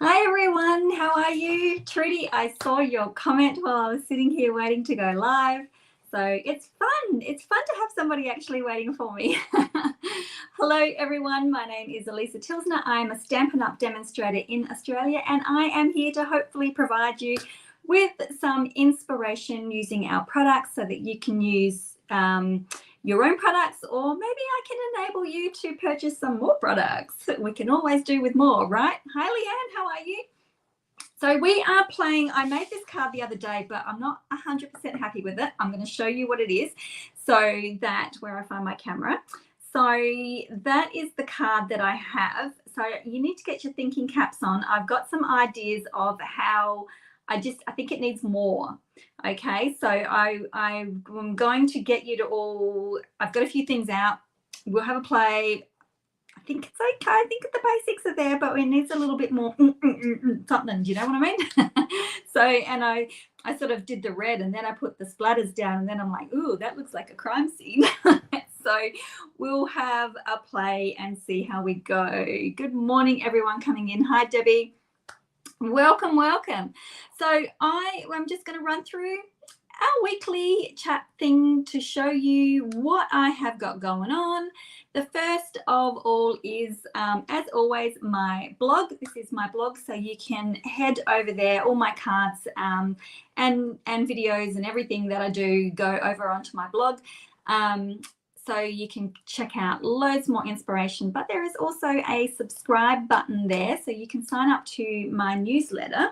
Hi everyone, how are you? Trudy, I saw your comment while I was sitting here waiting to go live. So it's fun. It's fun to have somebody actually waiting for me. Hello everyone, my name is Alisa Tilsner. I am a Stampin' Up demonstrator in Australia, and I am here to hopefully provide you with some inspiration using our products so that you can use your own products, or maybe I can enable you to purchase some more products. We can always do with more, right? Hi Leanne, how are you? So we are playing, I made this card the other day, but I'm not 100% happy with it. I'm going to show you what it is. So that, where I find my camera. So that is the card that I have. So you need to get your thinking caps on. I've got some ideas of how I think it needs more. Okay, so I'm going to get you to all, I've got a few things out. We'll have a play. I think it's okay. I think the basics are there, but it needs a little bit more something. Do you know what I mean? So, and I sort of did the red, and then I put the splatters down, and then I'm like, ooh, that looks like a crime scene. So we'll have a play and see how we go. Good morning, everyone coming in. Hi, Debbie. Welcome, welcome. So I'm just going to run through our weekly chat thing to show you what I have got going on. The first of all is, as always, my blog. This is my blog, so you can head over there. All my cards and videos and everything that I do go over onto my blog. So you can check out loads more inspiration, but there is also a subscribe button there, so you can sign up to my newsletter.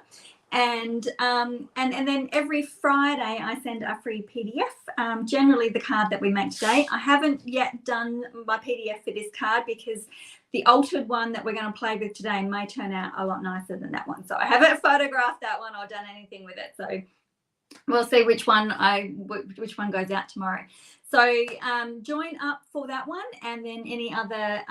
And then every Friday I send a free PDF, generally the card that we make today. I haven't yet done my PDF for this card because the altered one that we're going to play with today may turn out a lot nicer than that one. So I haven't photographed that one or done anything with it. So we'll see which one goes out tomorrow. So join up for that one, and then any other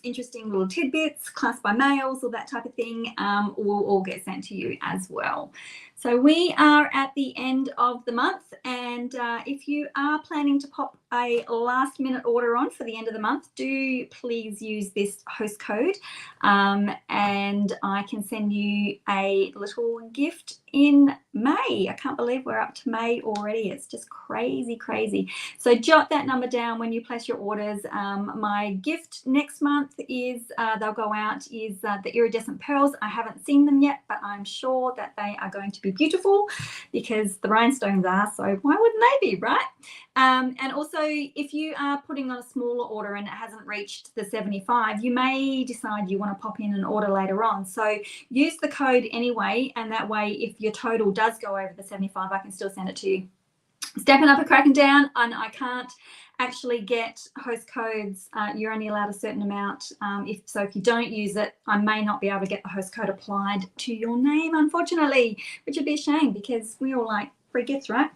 interesting little tidbits, class by mails, all that type of thing, will all get sent to you as well. So we are at the end of the month, and if you are planning to pop a last minute order on for the end of the month, do please use this host code, and I can send you a little gift in May. I can't believe we're up to May already. It's just crazy, crazy. So jot that number down when you place your orders. My gift next month is, they'll go out, is the iridescent pearls. I haven't seen them yet, but I'm sure that they are going to be beautiful because the rhinestones are, so why wouldn't they be, right? And also, if you are putting on a smaller order and it hasn't reached the 75, you may decide you want to pop in an order later on. So use the code anyway, and that way if your total does go over the 75, I can still send it to you. Stampin' Up are cracking down, and I can't actually get host codes. You're only allowed a certain amount. If you don't use it, I may not be able to get the host code applied to your name, unfortunately, which would be a shame because we all like free gifts, right?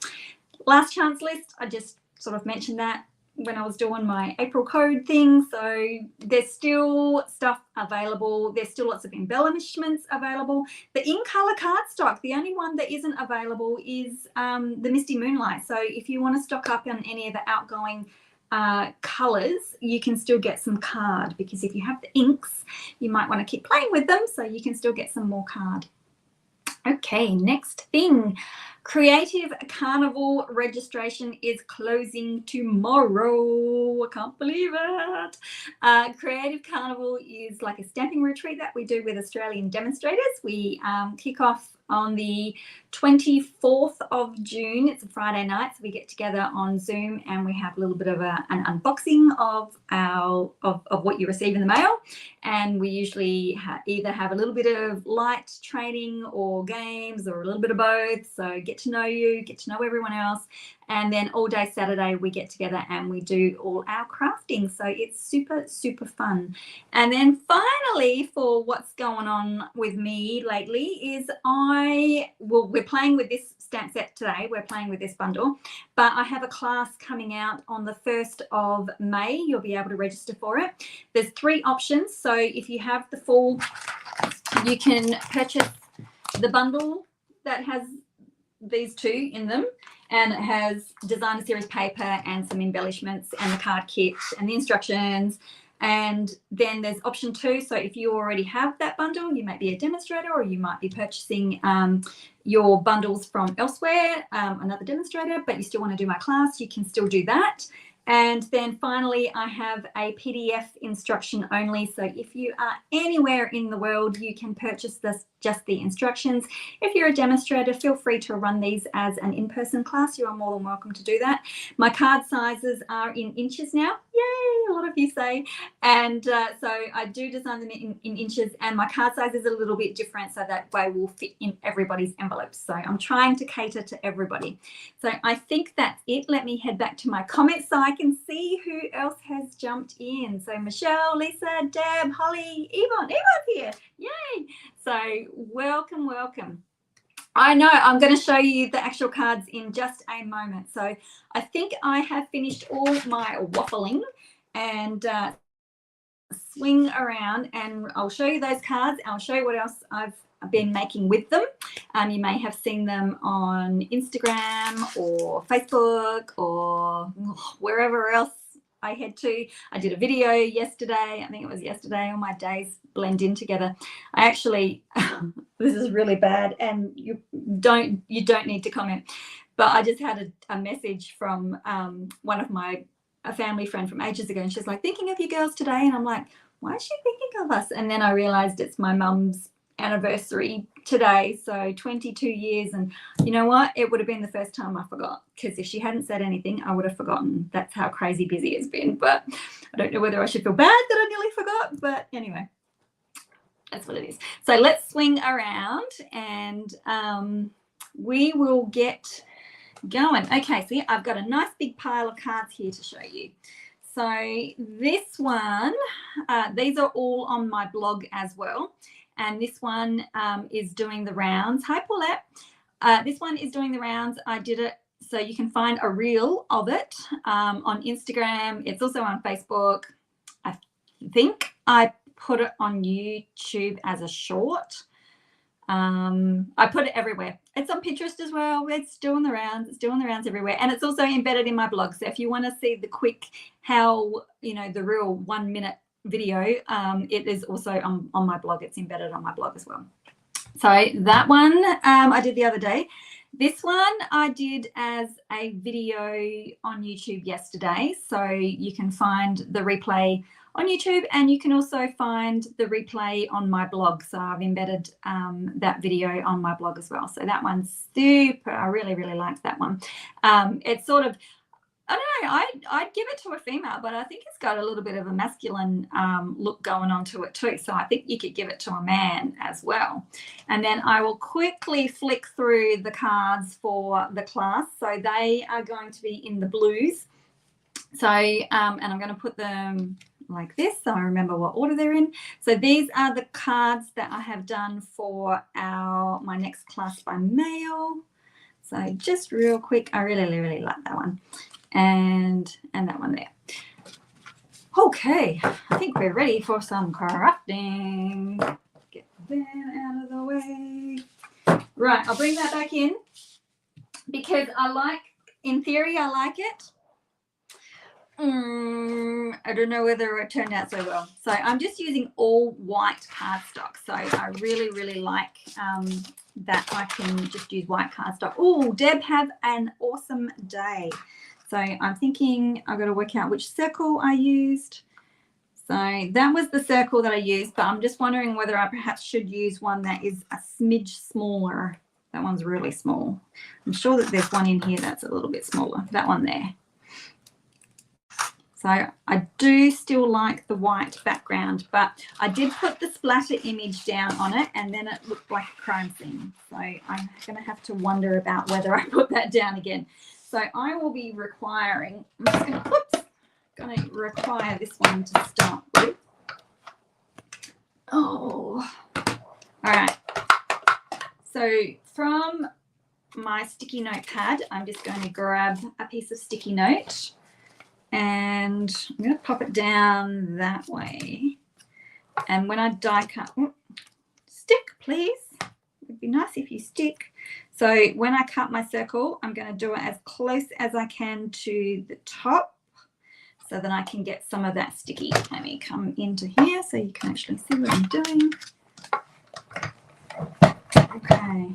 Last chance list, I just sort of mentioned that when I was doing my April code thing. So there's still stuff available. There's still lots of embellishments available. The in-color cardstock, the only one that isn't available is the Misty Moonlight. So if you want to stock up on any of the outgoing colors, you can still get some card, because if you have the inks, you might want to keep playing with them, so you can still get some more card. Okay, next thing. Creative Carnival registration is closing tomorrow. I can't believe it. Creative Carnival is like a stamping retreat that we do with Australian demonstrators. We kick off on the 24th of June. It's a Friday night, so we get together on Zoom and we have a little bit of an unboxing of what you receive in the mail. And we usually either have a little bit of light training or games, or a little bit of both. So get to know you, get to know everyone else. And then all day Saturday we get together and we do all our crafting. So it's super, super fun. And then finally, for what's going on with me lately is we're playing with this stamp set today. We're playing with this bundle, but I have a class coming out on the 1st of May. You'll be able to register for it. There's 3 options. So if you have the full, you can purchase the bundle that has these 2 in them, and it has designer series paper and some embellishments and the card kit and the instructions And then there's option 2. So if you already have that bundle, you might be a demonstrator, or you might be purchasing your bundles from elsewhere, another demonstrator, but you still want to do my class, you can still do that. And then finally, I have a PDF instruction only. So if you are anywhere in the world, you can purchase this, just the instructions. If you're a demonstrator, feel free to run these as an in-person class. You are more than welcome to do that. My card sizes are in inches now. Yay, a lot of you say. And so I do design them in inches, and my card size is a little bit different, so that way will fit in everybody's envelopes. So I'm trying to cater to everybody. So I think that's it. Let me head back to my comments so I can see who else has jumped in. So Michelle, Lisa, Deb, Holly, Yvonne here. Yay. So welcome, welcome. I know I'm going to show you the actual cards in just a moment. So I think I have finished all my waffling and swing around, and I'll show you those cards. I'll show you what else I've been making with them. You may have seen them on Instagram or Facebook or wherever else I head to. I did a video yesterday. I think it was yesterday. All my days blend in together. I actually, this is really bad, and you don't need to comment, but I just had a message from one of a family friend from ages ago, and she's like, thinking of you girls today. And I'm like, why is she thinking of us? And then I realized it's my mum's anniversary today, so 22 years. And you know what, it would have been the first time I forgot, because if she hadn't said anything, I would have forgotten. That's how crazy busy it's been. But I don't know whether I should feel bad that I nearly forgot, but anyway, that's what it is. So let's swing around, and we will get going. Okay, see, I've got a nice big pile of cards here to show you. So this one, these are all on my blog as well. And this one is doing the rounds. Hi, Paulette. This one is doing the rounds. I did it, so you can find a reel of it on Instagram. It's also on Facebook. I think I put it on YouTube as a short. I put it everywhere. It's on Pinterest as well. It's doing the rounds. It's doing the rounds everywhere. And it's also embedded in my blog. So if you want to see the quick, the real 1 minute video, it is also on my blog. It's embedded on my blog as well. So that one I did the other day. This one I did as a video on YouTube yesterday. So you can find the replay on YouTube, and you can also find the replay on my blog. So I've embedded that video on my blog as well. So that one's super. I really, really liked that one. It's sort of, I don't know, I'd give it to a female, but I think it's got a little bit of a masculine look going on to it too. So I think you could give it to a man as well. And then I will quickly flick through the cards for the class. So they are going to be in the blues. So, and I'm going to put them like this, so I remember what order they're in. So these are the cards that I have done for my next class by mail. So just real quick, I really, really like that one. And that one there. Okay, I think we're ready for some crafting. Get that out of the way. Right, I'll bring that back in because in theory, I like it. I don't know whether it turned out so well. So I'm just using all white cardstock. So I really, really like that I can just use white cardstock. Oh, Deb, have an awesome day. So I'm thinking I've got to work out which circle I used. So that was the circle that I used, but I'm just wondering whether I perhaps should use one that is a smidge smaller. That one's really small. I'm sure that there's one in here that's a little bit smaller. That one there. So I do still like the white background, but I did put the splatter image down on it, and then it looked like a crime scene. So I'm going to have to wonder about whether I put that down again. So I will be requiring, I'm just going to require this one to start with. Oh, all right. So from my sticky note pad, I'm just going to grab a piece of sticky note, and I'm going to pop it down that way. And when I die cut, stick, please. It would be nice if you stick. So when I cut my circle, I'm going to do it as close as I can to the top. So so that I can get some of that sticky. Let me come into here so you can actually see what I'm doing. Okay.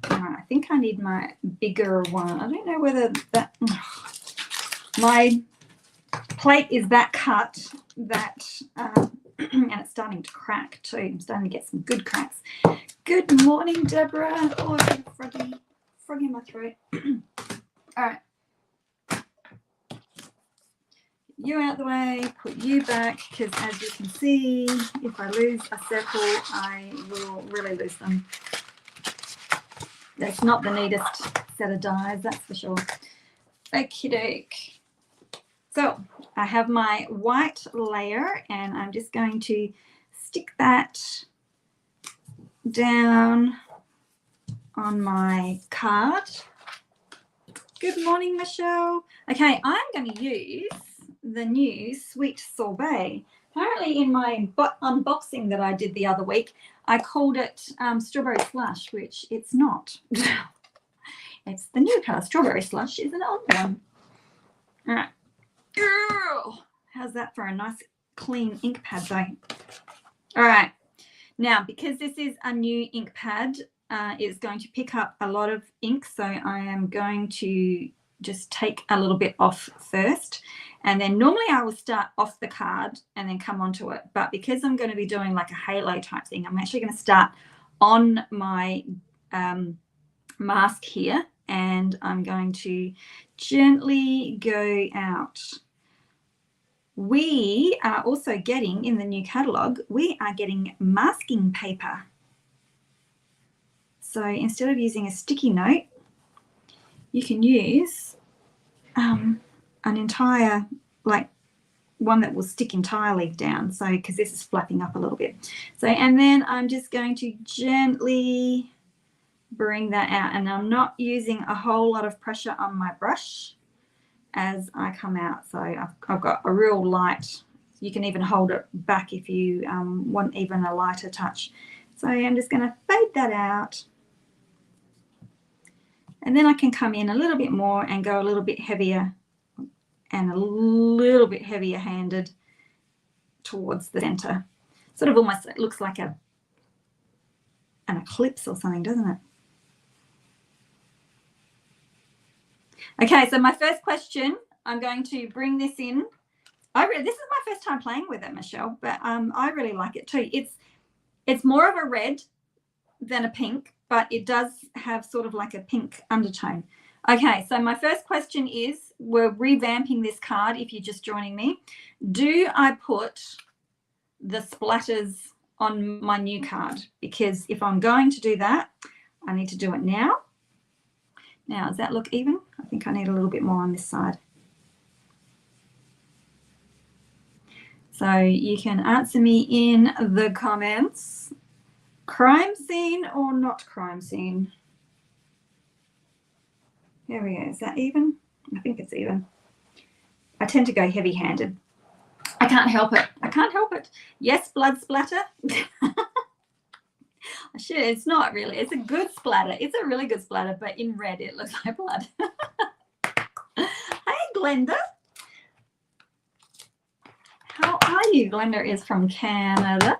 All right, I think I need my bigger one. I don't know whether that my plate is that cut that and it's starting to crack too. I'm starting to get some good cracks. Good morning, Deborah. Oh, I've got a froggy in my throat. All right. You out the way, put you back, because as you can see, if I lose a circle, I will really lose them. That's not the neatest set of dies, that's for sure. Okie doke. So I have my white layer, and I'm just going to stick that down on my card. Good morning, Michelle. Okay, I'm going to use the new Sweet Sorbet. Apparently in my unboxing that I did the other week, I called it Strawberry Slush, which it's not. It's the new colour. Strawberry Slush is an old one. All right. How's that for a nice clean ink pad though? All right. Now, because this is a new ink pad, it's going to pick up a lot of ink, so I am going to just take a little bit off first, and then normally I will start off the card and then come onto it, but because I'm going to be doing like a halo type thing, I'm actually going to start on my mask here, and I'm going to gently go out. We are also getting, in the new catalogue, we are getting masking paper. So instead of using a sticky note, you can use an entire, like one that will stick entirely down. So, because this is flapping up a little bit. So, and then I'm just going to gently bring that out. And I'm not using a whole lot of pressure on my brush as I come out. So I've got a real light, you can even hold it back if you want even a lighter touch. So I'm just going to fade that out. And then I can come in a little bit more and go a little bit heavier and a little bit heavier handed towards the center. Sort of almost, it looks like an eclipse or something, doesn't it? Okay, so my first question, I'm going to bring this in. This is my first time playing with it, Michelle, but I really like it too. It's more of a red than a pink, but it does have sort of like a pink undertone. Okay, so my first question is, we're revamping this card if you're just joining me. Do I put the splatters on my new card? Because if I'm going to do that, I need to do it now. Now, does that look even? I think I need a little bit more on this side. So you can answer me in the comments. Crime scene or not crime scene? There we go. Is that even? I think it's even. I tend to go heavy-handed. I can't help it. I can't help it. Yes, blood splatter. I should. It's not really. It's a good splatter. It's a really good splatter, but in red it looks like blood. Hey, Glenda. How are you? Glenda is from Canada.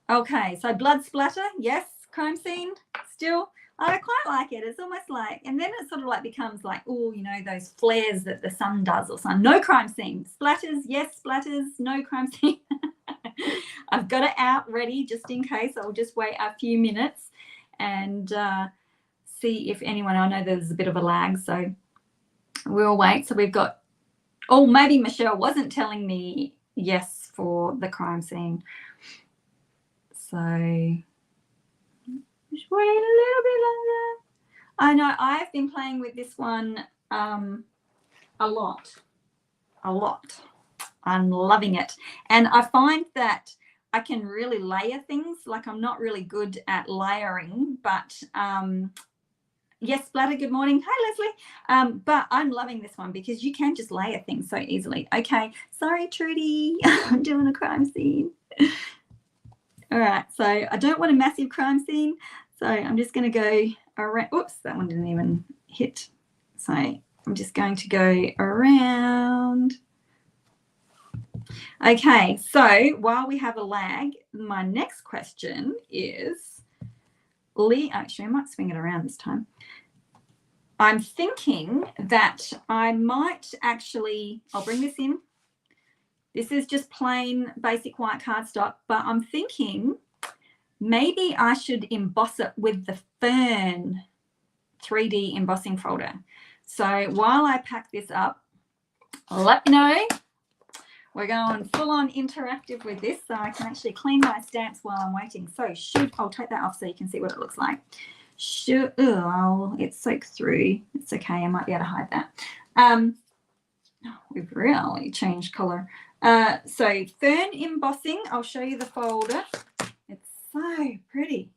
Okay, so blood splatter, yes. Crime scene, still. I quite like it. It's almost like, and then it sort of like becomes like, oh, you know, those flares that the sun does or something. No crime scene. Splatters, yes, splatters, no crime scene. I've got it out ready just in case. I'll just wait a few minutes and see if anyone, I know there's a bit of a lag, so we'll wait. So we've got, oh, maybe Michelle wasn't telling me yes for the crime scene. So just wait a little bit longer. I know I've been playing with this one a lot. I'm loving it. And I find that I can really layer things. Like, I'm not really good at layering, but yes, Splatter, good morning. Hi, Leslie. But I'm loving this one because you can just layer things so easily. Okay, sorry, Trudy. I'm doing a crime scene. All right, so I don't want a massive crime scene. So I'm just going to go around. Oops, that one didn't even hit. So I'm just going to go around. Okay, so while we have a lag, my next question is, actually I might swing it around this time. I'm thinking that I might actually, I'll bring this in. This is just plain basic white cardstock, but I'm thinking maybe I should emboss it with the Fern 3D embossing folder. So while I pack this up, let me know. We're going full on interactive with this, so I can actually clean my stamps while I'm waiting. So I'll take that off so you can see what it looks like. It's soaked through. It's okay, I might be able to hide that. We've really changed color. So Fern embossing, I'll show you the folder. It's so pretty.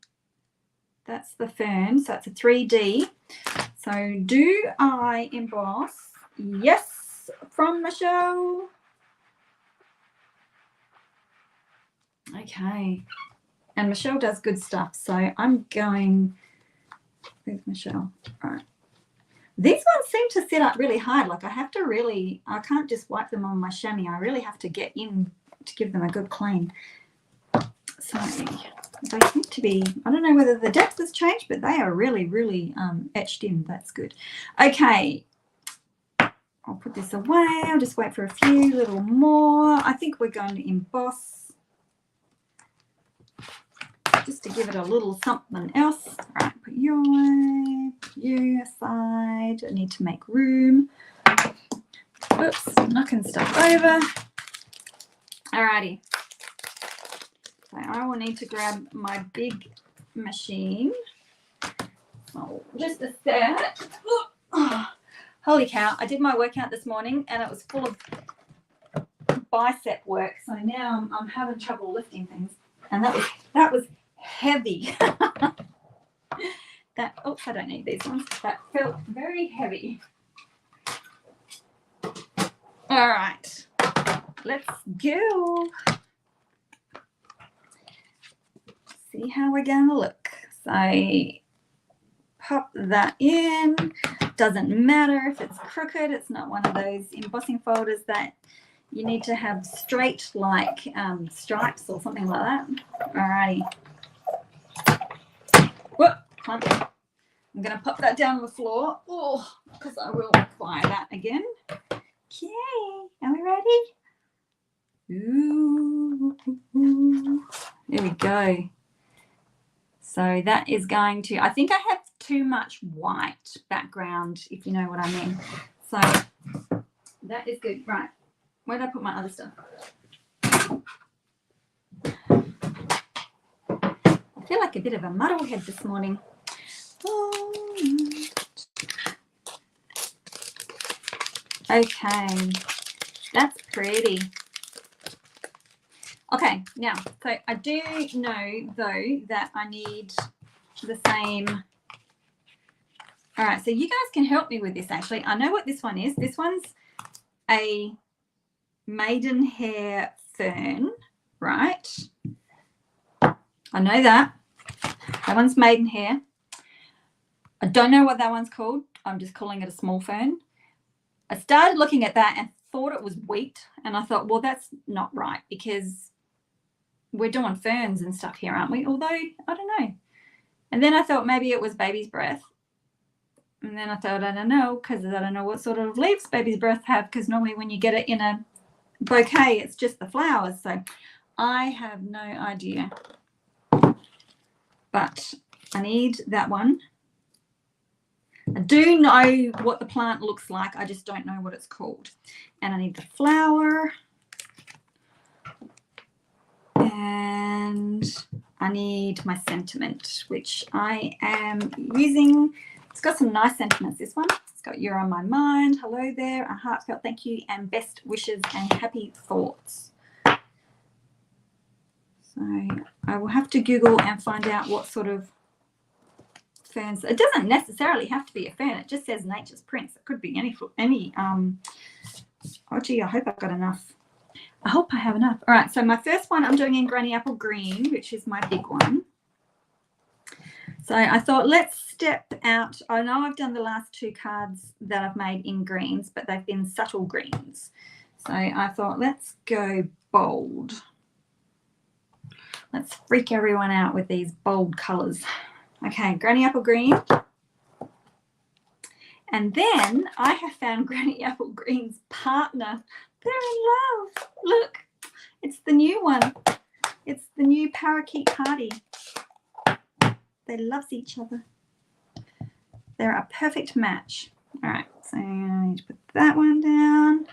That's the Fern, so it's a 3D. So do I emboss? Yes, from Michelle. Okay, and Michelle does good stuff, so I'm going with Michelle. All right. These ones seem to sit up really hard. Like I can't just wipe them on my chamois. I really have to get in to give them a good clean. So they seem to be, I don't know whether the depth has changed, but they are really, really etched in. That's good. Okay, I'll put this away. I'll just wait for a few little more. I think we're going to emboss just to give it a little something else. All right, put you away, put you aside. I need to make room. Oops, knocking stuff over. Alrighty. So I will need to grab my big machine. Oh, just a sec. Oh, holy cow, I did my workout this morning and it was full of bicep work. So now I'm having trouble lifting things. And that was heavy. Oops, I don't need these ones. That felt very heavy. All right, let's go. See how we're going to look. So pop that in. Doesn't matter if it's crooked. It's not one of those embossing folders that you need to have straight like stripes or something like that. Alrighty. Whoop, I'm going to pop that down on the floor. Oh, because I will require that again. Okay, are we ready? Ooh. There we go. So that is going to, I think I have too much white background, if you know what I mean. So that is good. Right, where did I put my other stuff? I feel like a bit of a muddlehead this morning. Okay, that's pretty. Okay, now, so I do know, though, that I need the same. All right, so you guys can help me with this, actually. I know what this one is. This one's a maidenhair fern, right? I know that. That one's maidenhair. I don't know what that one's called. I'm just calling it a small fern. I started looking at that and thought it was wheat, and I thought, well, that's not right because we're doing ferns and stuff here, aren't we? Although, I don't know. And then I thought maybe it was baby's breath. And then I thought, I don't know, because I don't know what sort of leaves baby's breath have, because normally when you get it in a bouquet, it's just the flowers. So I have no idea. But I need that one. I do know what the plant looks like. I just don't know what it's called. And I need the flower. And I need my sentiment, which I am using. It's got some nice sentiments, this one. It's got "You're on my mind," "Hello there," "A heartfelt thank you," and "Best wishes and happy thoughts." So I will have to Google and find out what sort of ferns. It doesn't necessarily have to be a fern. It just says Nature's Prince. It could be any oh gee, I hope I've got enough. I hope I have enough. All right, so my first one I'm doing in Granny Apple Green, which is my big one. So I thought, let's step out. I know I've done the last 2 cards that I've made in greens, but they've been subtle greens. So I thought, let's go bold. Let's freak everyone out with these bold colours. Okay, Granny Apple Green. And then I have found Granny Apple Green's partner. They're in love. Look, it's the new one. It's the new Parakeet Party. They love each other. They're a perfect match. All right, so I need to put that one down.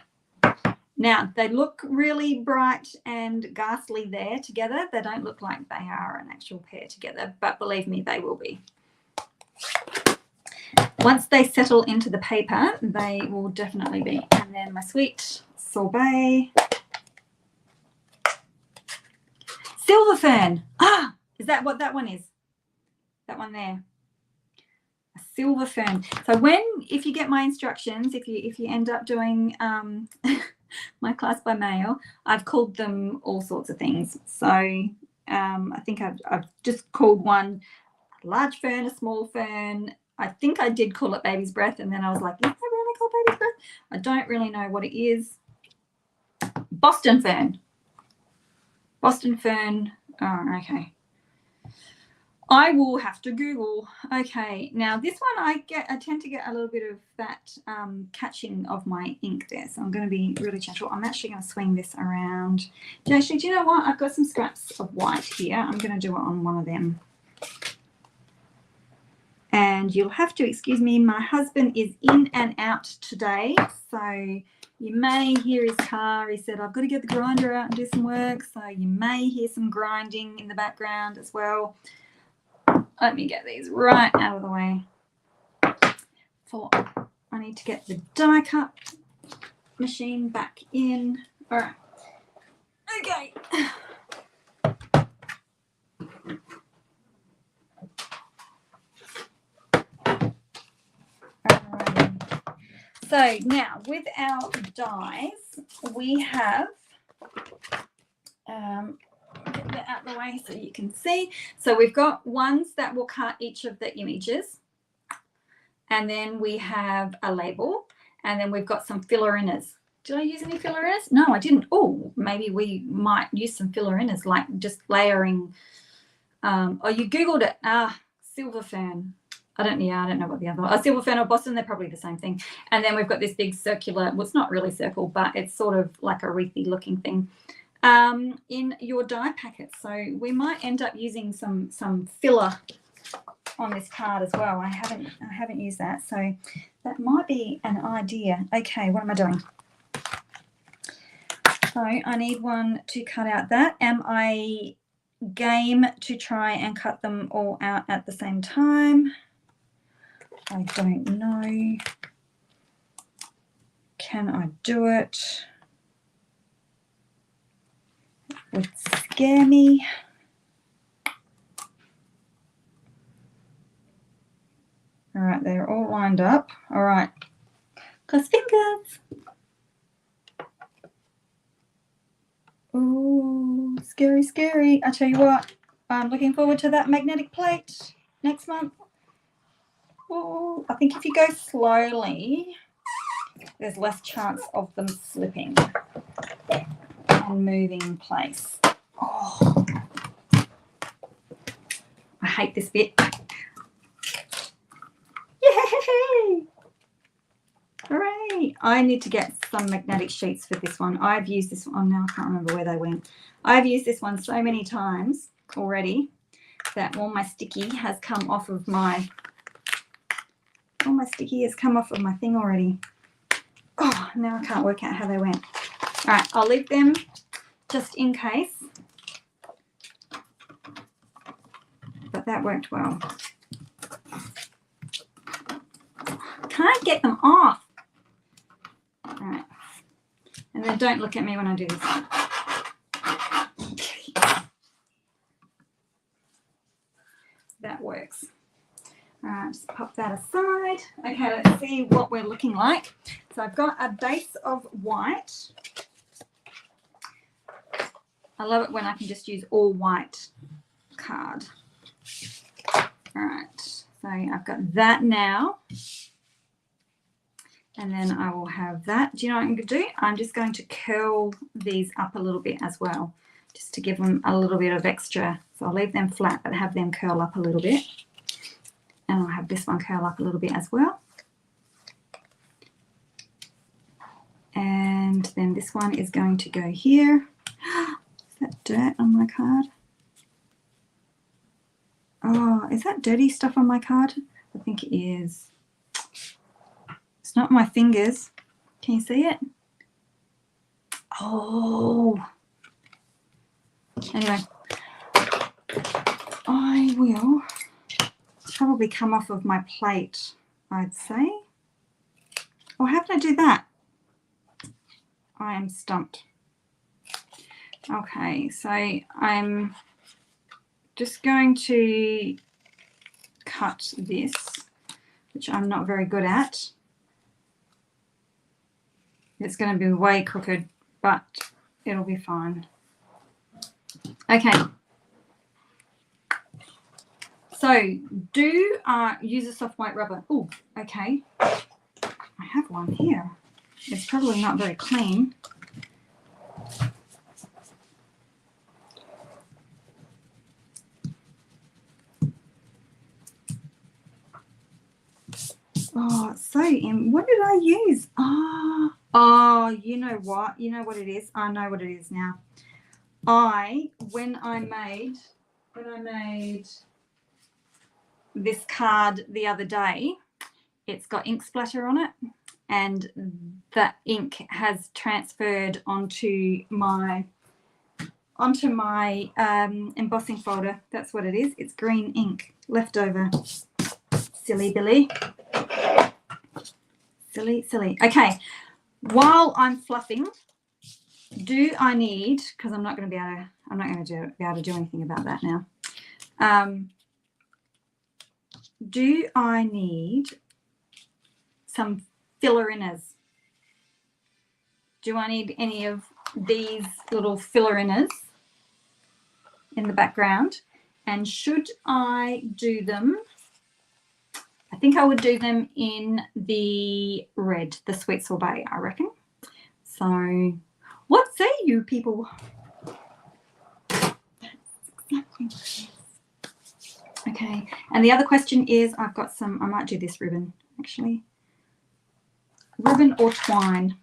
Now, they look really bright and ghastly there together. They don't look like they are an actual pair together, but believe me, they will be. Once they settle into the paper, they will definitely be. And then my sweet sorbet. Silver fern. Ah, is that what that one is? That one there. A silver fern. So if you get my instructions, if you end up doing my class by mail, I've called them all sorts of things. So I think I've just called one a large fern, a small fern. I think I did call it baby's breath, and then I was like, is that really called baby's breath? I don't really know what it is. Boston fern. Boston fern. Oh, okay. I will have to Google. Okay, now this one I tend to get a little bit of that catching of my ink there, so I'm going to be really gentle. I'm actually going to swing this around. Actually, do you know what? I've got some scraps of white here. I'm going to do it on one of them. And you'll have to excuse me, my husband is in and out today, so you may hear his car. He said, I've got to get the grinder out and do some work, so you may hear some grinding in the background as well. Let me get these right out of the way. I need to get the die cut machine back in. All right. Okay. So now with our dies, we have, get that out of the way so you can see. So we've got ones that will cut each of the images. And then we have a label. And then we've got some filler inners. Did I use any filler inners? No, I didn't. Oh, maybe we might use some filler inners, like just layering. Oh, you Googled it. Silver fern. I don't know what the other one. Silver fern or Boston, they're probably the same thing. And then we've got this big circular, well, it's not really circle, but it's sort of like a wreathy looking thing in your die packet. So we might end up using some filler on this card as well. I haven't used that, so that might be an idea. Okay, what am I doing? So I need one to cut out that. Am I game to try and cut them all out at the same time? I don't know. Can I do it? It would scare me. All right, they're all lined up. All right, cross fingers. Oh, scary, scary. I tell you what, I'm looking forward to that magnetic plate next month. Oh, I think if you go slowly, there's less chance of them slipping and moving in place. Oh, I hate this bit. Yay! Hooray! I need to get some magnetic sheets for this one. I've used this one. Now I can't remember where they went. I've used this one so many times already that all my sticky has come off of my thing already. Oh, now I can't work out how they went. All right, I'll leave them just in case. But that worked well. Can't get them off. All right. And then don't look at me when I do this. Okay. That works. All right, just pop that aside. Okay, let's see what we're looking like. So I've got a base of white. I love it when I can just use all white card. All right, So I've got that now. And then I will have that. Do you know what I'm going to do? I'm just going to curl these up a little bit as well, just to give them a little bit of extra. So I'll leave them flat, but have them curl up a little bit. And I'll have this one curl up a little bit as well. And then this one is going to go here. Is that dirt on my card? Oh, is that dirty stuff on my card? I think it is. It's not my fingers. Can you see it? Oh. Anyway, I will probably come off of my plate, I'd say. Or how can I do that? I am stumped. Okay, so I'm just going to cut this, which I'm not very good at. It's going to be way crooked, but it'll be fine. Okay. So do use a soft white rubber. Oh, okay. I have one here. It's probably not very clean. Oh, so what did I use? Oh, you know what? You know what it is? I know what it is now. When I made this card the other day, it's got ink splatter on it, and that ink has transferred onto my embossing folder. That's what it is. It's green ink left over. Silly Billy. Silly. Okay. While I'm fluffing, do I need, because I'm not going to be able to do anything about that now. Do I need some filler inners? Do I need any of these little filler inners in the background? And should I do them? I think I would do them in the red, the sweet sorbet, I reckon. So what say you people? Okay, and the other question is, I've got some, I might do this ribbon actually. Ribbon or twine?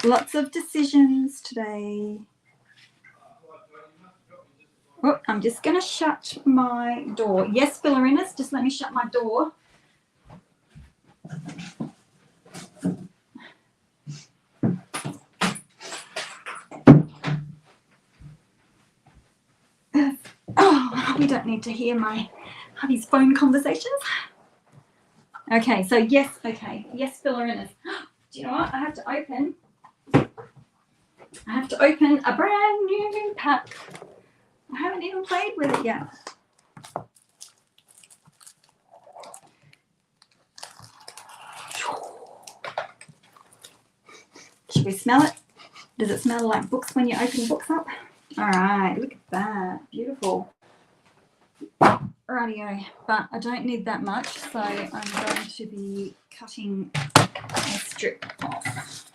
Lots of decisions today. Oh, I'm just going to shut my door. Yes, fillerinas, just let me shut my door. Oh, we don't need to hear my hubby's phone conversations. Okay, so yes, fillerinas. Do you know what? I have to open a brand new pack. I haven't even played with it yet. Should we smell it? Does it smell like books when you open books up? All right, look at that. Beautiful. Rightio, but I don't need that much, so I'm going to be cutting a strip off.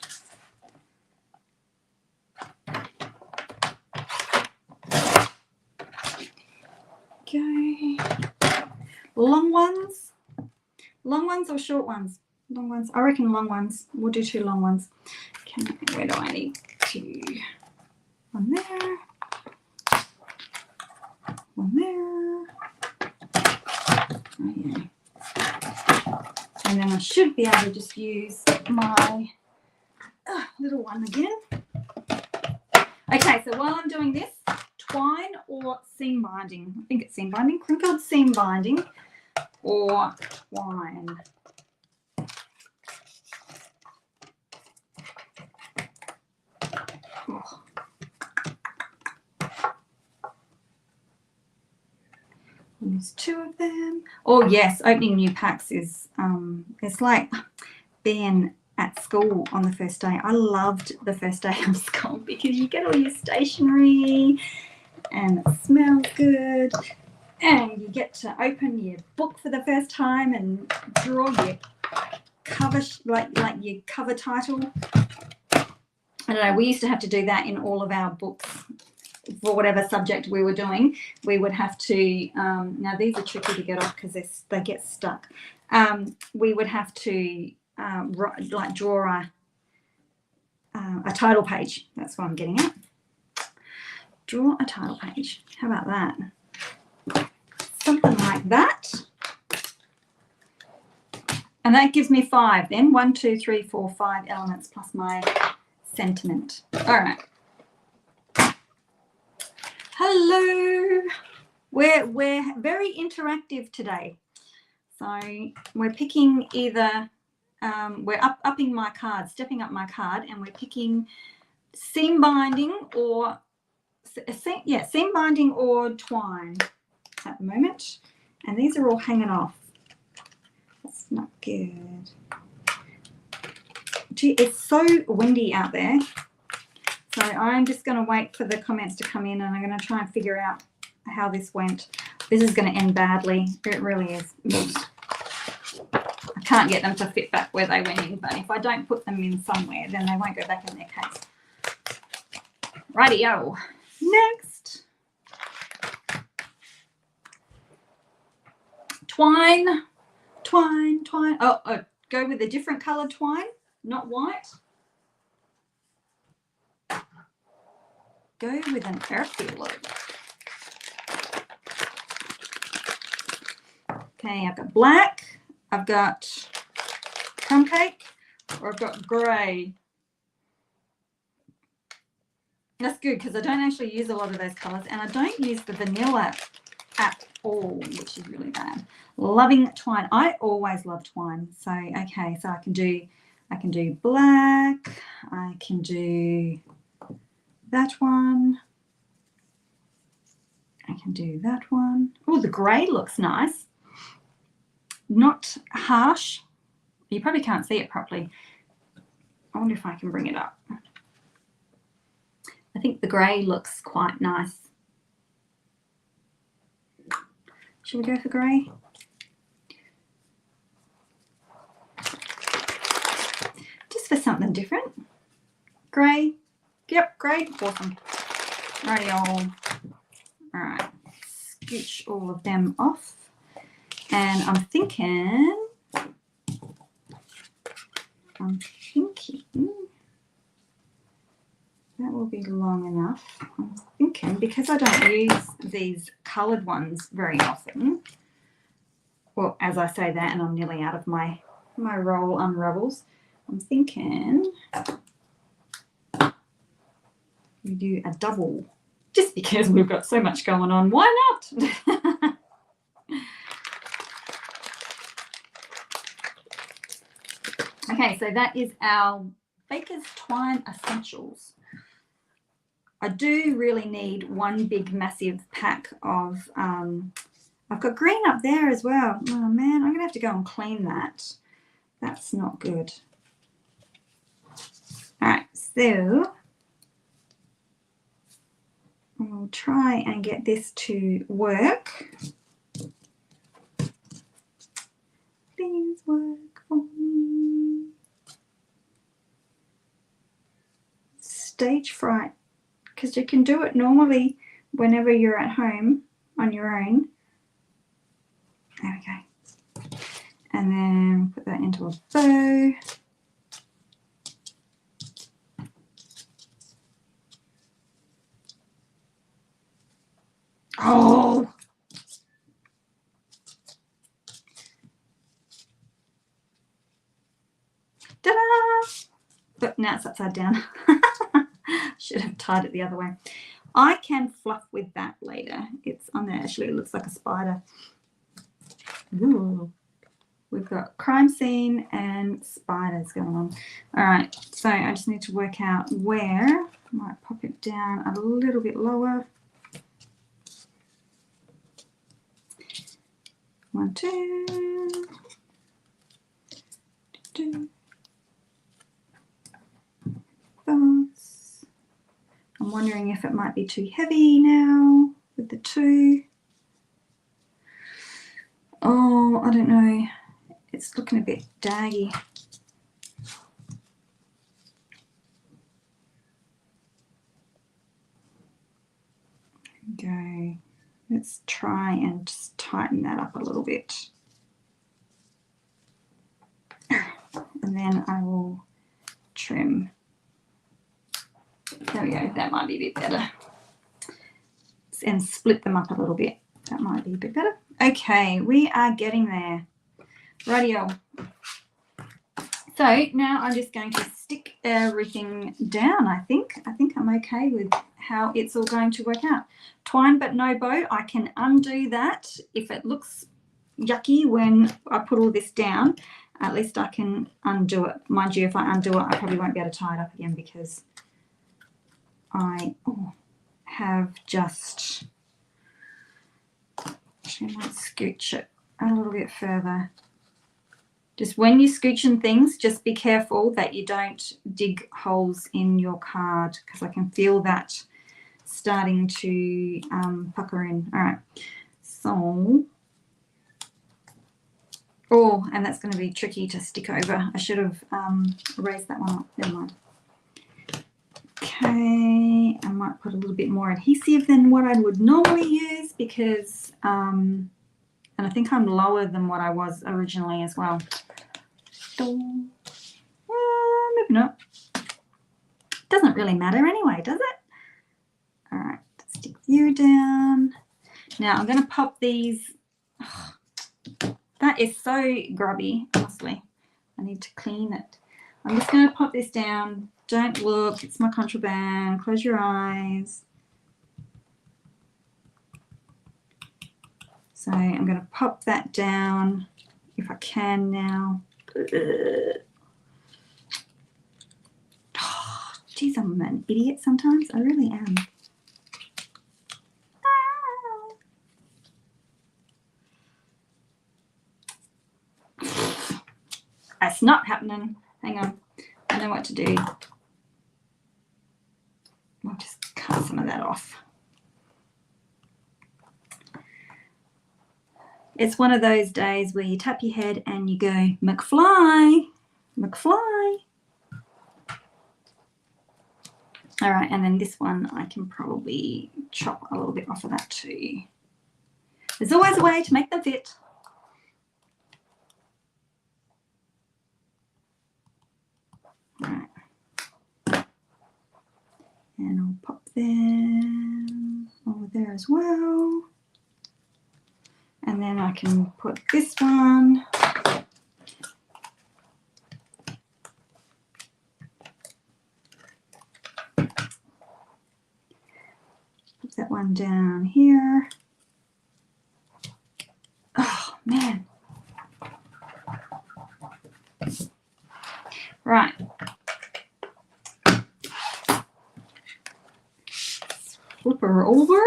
Okay. Long ones or short ones? Long ones. I reckon long ones. We'll do 2 long ones. Okay, where do I need to? One there. One there. Oh, yeah. And then I should be able to just use my little one again. Okay, so while I'm doing this, twine or seam binding? I think it's seam binding. Crinkled seam binding or twine? Oh. There's 2 of them. Oh yes, opening new packs is it's like being at school on the first day. I loved the first day of school because you get all your stationery and it smells good. and you get to open your book for the first time and draw your cover, like your cover title. I don't know, we used to have to do that in all of our books for whatever subject we were doing. We would have to, now these are tricky to get off because they get stuck. We would have to like draw a title page. That's what I'm getting at. Draw a title page. How about that? Something like that. And that gives me 5 then. 1, 2, 3, 4, 5 elements plus my sentiment. All right. Hello. We're very interactive today. So we're picking either, we're upping my card, stepping up my card, and we're picking seam binding or, seam binding or twine at the moment. And these are all hanging off. That's not good. Gee, it's so windy out there. So I'm just going to wait for the comments to come in, and I'm going to try and figure out how this went. This is going to end badly. It really is. I can't get them to fit back where they went in, but if I don't put them in somewhere, then they won't go back in their case. Rightio. Next. Twine. Twine, twine. Oh, go with a different color twine, not white. Go with an earthy look. Okay, I've got black, I've got crumb cake, or I've got grey. That's good because I don't actually use a lot of those colours, and I don't use the vanilla at all, which is really bad. Loving twine. I always love twine. So okay, so I can do black, I can do that one. I can do that one. Oh, the grey looks nice. Not harsh. You probably can't see it properly. I wonder if I can bring it up. I think the grey looks quite nice. Should we go for grey? Just for something different. Grey. Yep, grey. Awesome. Righty all. All right. Scooch all of them off. And I'm thinking that will be long enough. I'm thinking because I don't use these coloured ones very often. Well, as I say that, and I'm nearly out of my roll unravels. I'm thinking we do a double, just because we've got so much going on. Why not? Okay, so that is our Baker's Twine Essentials. I do really need one big massive pack of, I've got green up there as well. Oh man, I'm gonna have to go and clean that. That's not good. All right, so we'll try and get this to work. Please work for me. Stage fright, because you can do it normally whenever you're at home on your own. There we go. And then put that into a bow. Oh! Ta-da! But now it's upside down. Should have tied it the other way. I can fluff with that later. It's on there. Actually, it looks like a spider. Ooh. We've got crime scene and spiders going on. All right, so I just need to work out where. I might pop it down a little bit lower. 1, 2. Thoughts. I'm wondering if it might be too heavy now with the 2. Oh, I don't know. It's looking a bit daggy. Go. Let's try and just tighten that up a little bit. And then I will trim. There we go. That might be a bit better. And split them up a little bit. That might be a bit better. Okay, we are getting there. Rightio. So now I'm just going to stick everything down, I think. I think I'm okay with how it's all going to work out. Twine but no bow. I can undo that if it looks yucky when I put all this down. At least I can undo it. Mind you, if I undo it, I probably won't be able to tie it up again because I have just, actually I might scooch it a little bit further. Just when you're scooching things, just be careful that you don't dig holes in your card because I can feel that starting to pucker in. All right, so, oh, and that's going to be tricky to stick over. I should have erased that one up. Never mind. Okay, I might put a little bit more adhesive than what I would normally use because, and I think I'm lower than what I was originally as well. Maybe not. Doesn't really matter anyway, does it? All right, stick you down. Now I'm going to pop these. Oh, that is so grubby, honestly. I need to clean it. I'm just going to pop this down. Don't look, it's my contraband. Close your eyes. So I'm going to pop that down if I can now. Oh, geez, I'm an idiot sometimes. I really am. That's not happening. Hang on. I know what to do. I'll just cut some of that off. It's one of those days where you tap your head and you go, McFly, McFly. All right, and then this one I can probably chop a little bit off of that too. There's always a way to make them fit. All right. And I'll pop them over there as well. And then I can put this one. Put that one down here. Oh, man. Right. Flip her over.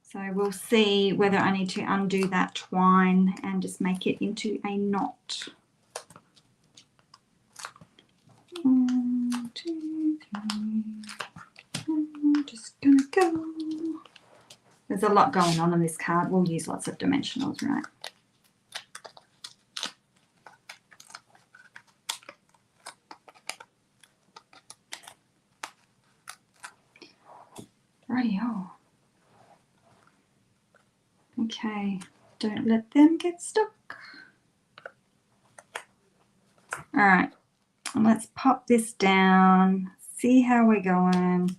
So we'll see whether I need to undo that twine and just make it into a knot. 1, 2, 3. I'm just gonna go. There's a lot going on this card. We'll use lots of dimensionals, right? Rightio. Okay, don't let them get stuck. All right, and let's pop this down, see how we're going.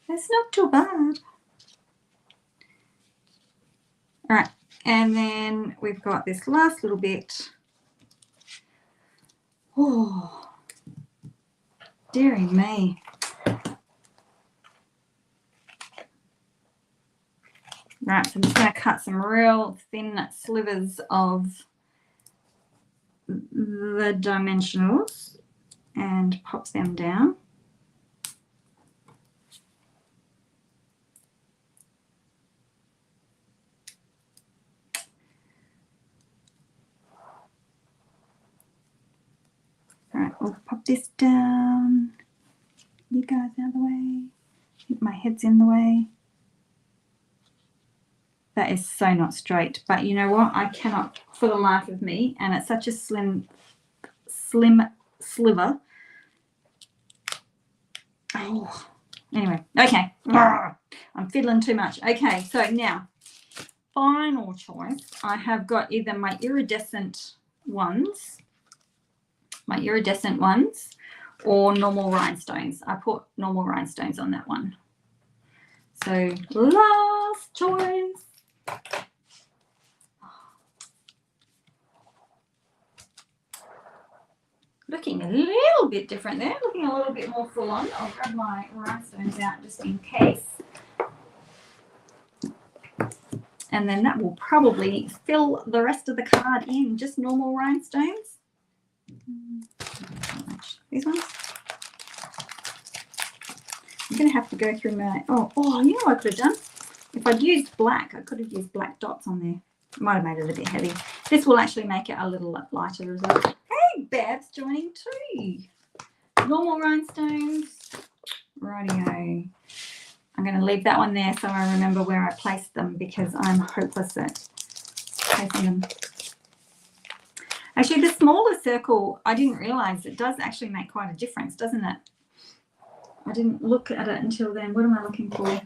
That's not too bad. All right, and then we've got this last little bit. Oh, dearie me. Right, so I'm just going to cut some real thin slivers of the dimensionals and pop them down. All right, we'll pop this down. You guys out of the way. I think my head's in the way. That is so not straight. But you know what? I cannot for the life of me, and it's such a slim sliver. Oh, anyway, okay. I'm fiddling too much. Okay, so now, final choice. I have got either my iridescent ones, or normal rhinestones. I put normal rhinestones on that one. So last choice. Looking a little bit different there, looking a little bit more full on. I'll grab my rhinestones out just in case. And then that will probably fill the rest of the card in, just normal rhinestones. These ones. I'm going to have to go through my, you know what I could have done? If I'd used black, I could have used black dots on there. Might have made it a bit heavy. This will actually make it a little lighter as well. Hey, Bab's joining too. Normal rhinestones. Rightio. I'm going to leave that one there so I remember where I placed them, because I'm hopeless at placing them. Actually, the smaller circle, I didn't realise it does actually make quite a difference, doesn't it? I didn't look at it until then. What am I looking for?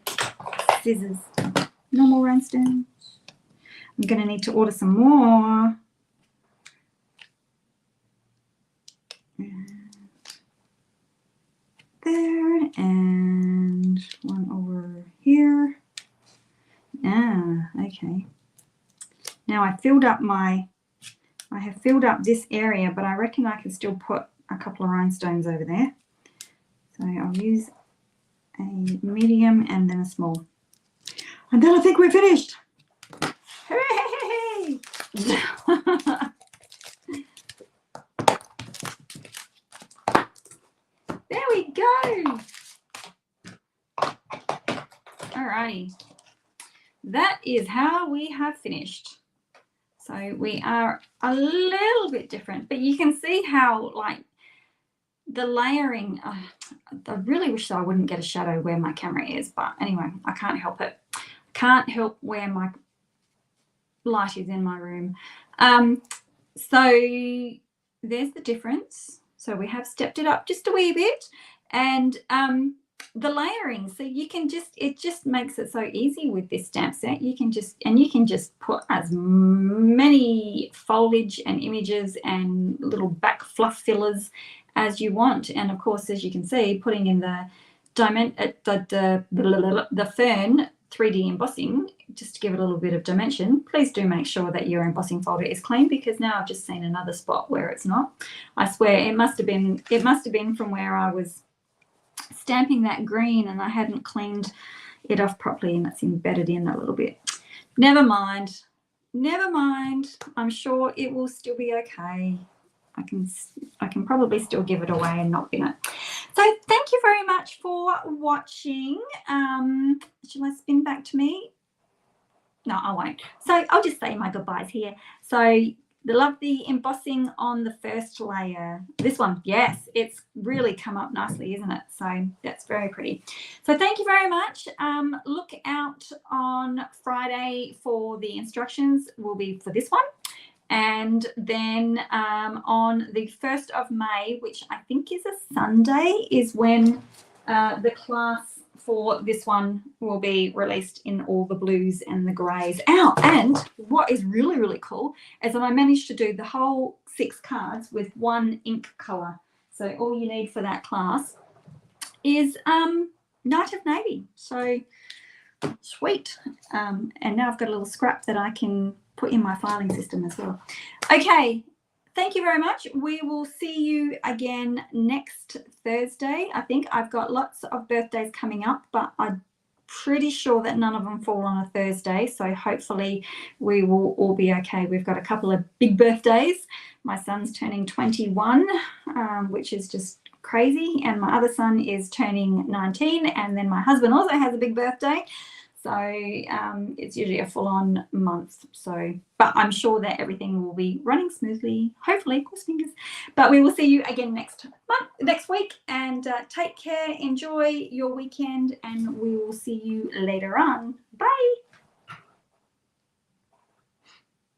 Scissors. Normal rhinestones. I'm going to need to order some more. There, and one over here. Okay. Now I have filled up this area, but I reckon I can still put a couple of rhinestones over there. So I'll use a medium and then a small. And then I think we're finished. Hooray! There we go. Alrighty. That is how we have finished. So we are a little bit different, but you can see how, like, the layering, I really wish I wouldn't get a shadow where my camera is, but anyway, I can't help it. I can't help where my light is in my room. So there's the difference. So we have stepped it up just a wee bit, and the layering, so you can just, it just makes it so easy with this stamp set. You can just put as many foliage and images and little back fluff fillers as you want. And of course, as you can see, putting in the fern 3D embossing, just to give it a little bit of dimension. Please do make sure that your embossing folder is clean, because now I've just seen another spot where it's not. I swear it must have been from where I was stamping that green and I hadn't cleaned it off properly, and it's embedded in a little bit. Never mind. I'm sure it will still be okay. I can probably still give it away and not bin it. So thank you very much for watching. Shall I spin back to me? No, I won't. So I'll just say my goodbyes here. So love the embossing on the first layer. This one, yes, it's really come up nicely, isn't it? So that's very pretty. So thank you very much. Look out on Friday for the instructions. Will be for this one. And then on the 1st of May, which I think is a Sunday, is when the class for this one will be released in all the blues and the greys. And what is really, really cool is that I managed to do the whole 6 cards with one ink colour. So all you need for that class is Night of Navy. So sweet. And now I've got a little scrap that I can put in my filing system as well. Okay, thank you very much. We will see you again next Thursday. I think I've got lots of birthdays coming up, but I'm pretty sure that none of them fall on a Thursday, so hopefully we will all be okay. We've got a couple of big birthdays. My son's turning 21, which is just crazy, and my other son is turning 19, and then my husband also has a big birthday. So it's usually a full-on month. So, but I'm sure that everything will be running smoothly, hopefully, cross fingers. But we will see you again next week, and take care, enjoy your weekend, and we will see you later on. Bye.